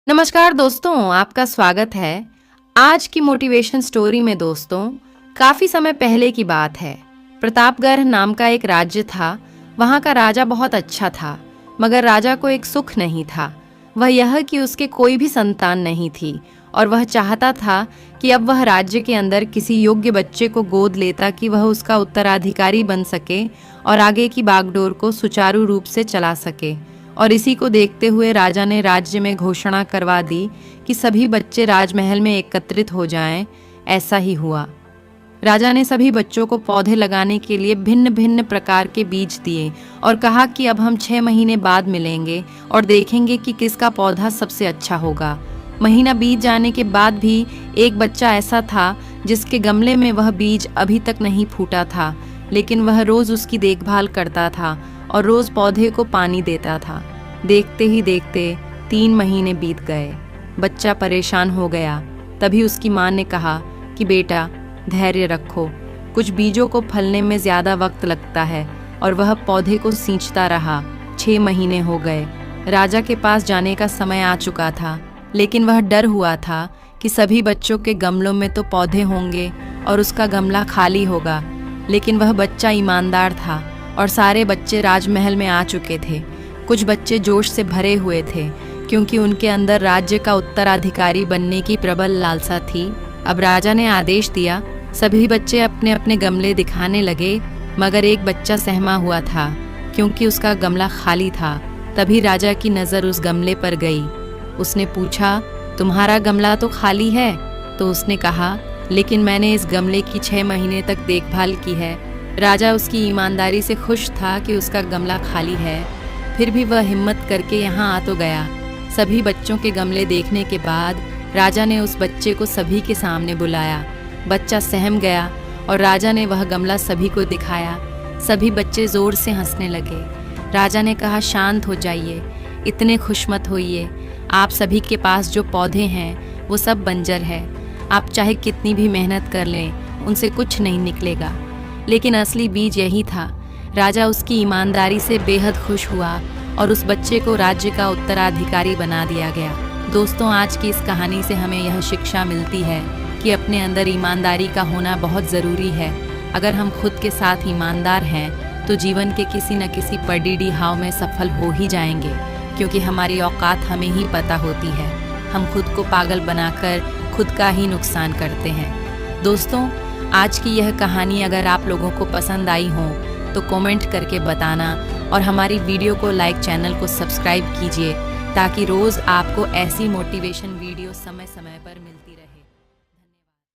नमस्कार दोस्तों, आपका स्वागत है। आज की मोटिवेशन स्टोरी में दोस्तों, काफी समय पहले की बात है। प्रतापगढ़ नाम का एक राज्य था। वहाँ का राजा बहुत अच्छा था, मगर राजा को एक सुख नहीं था। वह यह कि उसके कोई भी संतान नहीं थी और वह चाहता था कि अब वह राज्य के अंदर किसी योग्य बच्चे को गोद लेता कि वह उसका उत्तराधिकारी बन सके और आगे की बागडोर को सुचारू रूप से चला सके। और इसी को देखते हुए राजा ने राज्य में घोषणा करवा दी कि सभी बच्चे राजमहल में एकत्रित हो जाएं। ऐसा ही हुआ। राजा ने सभी बच्चों को पौधे लगाने के लिए भिन्न भिन्न प्रकार के बीज दिए और कहा कि अब हम 6 महीने बाद मिलेंगे और देखेंगे कि किसका पौधा सबसे अच्छा होगा। महीना बीत जाने के बाद भी एक बच्चा ऐसा था जिसके गमले में वह बीज अभी तक नहीं फूटा था, लेकिन वह रोज उसकी देखभाल करता था और रोज पौधे को पानी देता था। देखते ही देखते 3 महीने बीत गए। बच्चा परेशान हो गया। तभी उसकी माँ ने कहा कि बेटा, धैर्य रखो, कुछ बीजों को फलने में ज़्यादा वक्त लगता है। और वह पौधे को सींचता रहा। 6 महीने हो गए। राजा के पास जाने का समय आ चुका था, लेकिन वह डर हुआ था कि सभी बच्चों के गमलों में तो पौधे होंगे और उसका गमला खाली होगा। लेकिन वह बच्चा ईमानदार था और सारे बच्चे राजमहल में आ चुके थे। कुछ बच्चे जोश से भरे हुए थे क्योंकि उनके अंदर राज्य का उत्तराधिकारी बनने की प्रबल लालसा थी। अब राजा ने आदेश दिया, सभी बच्चे अपने अपने गमले दिखाने लगे, मगर एक बच्चा सहमा हुआ था क्योंकि उसका गमला खाली था। तभी राजा की नज़र उस गमले पर गई। उसने पूछा, तुम्हारा गमला तो खाली है? तो उसने कहा, लेकिन मैंने इस गमले की 6 महीने तक देखभाल की है। राजा उसकी ईमानदारी से खुश था कि उसका गमला खाली है, फिर भी वह हिम्मत करके यहाँ आ तो गया। सभी बच्चों के गमले देखने के बाद राजा ने उस बच्चे को सभी के सामने बुलाया। बच्चा सहम गया और राजा ने वह गमला सभी को दिखाया। सभी बच्चे ज़ोर से हंसने लगे। राजा ने कहा, शांत हो जाइए, इतने खुश मत होइए। आप सभी के पास जो पौधे हैं वो सब बंजर है। आप चाहे कितनी भी मेहनत कर लें, उनसे कुछ नहीं निकलेगा। लेकिन असली बीज यही था। राजा उसकी ईमानदारी से बेहद खुश हुआ और उस बच्चे को राज्य का उत्तराधिकारी बना दिया गया। दोस्तों, आज की इस कहानी से हमें यह शिक्षा मिलती है कि अपने अंदर ईमानदारी का होना बहुत ज़रूरी है। अगर हम खुद के साथ ईमानदार हैं तो जीवन के किसी न किसी पडीडी हाव में सफल हो ही जाएंगे, क्योंकि हमारी औकात हमें ही पता होती है। हम खुद को पागल बनाकर खुद का ही नुकसान करते हैं। दोस्तों, आज की यह कहानी अगर आप लोगों को पसंद आई हो तो कमेंट करके बताना और हमारी वीडियो को लाइक, चैनल को सब्सक्राइब कीजिए ताकि रोज़ आपको ऐसी मोटिवेशन वीडियो समय समय पर मिलती रहे।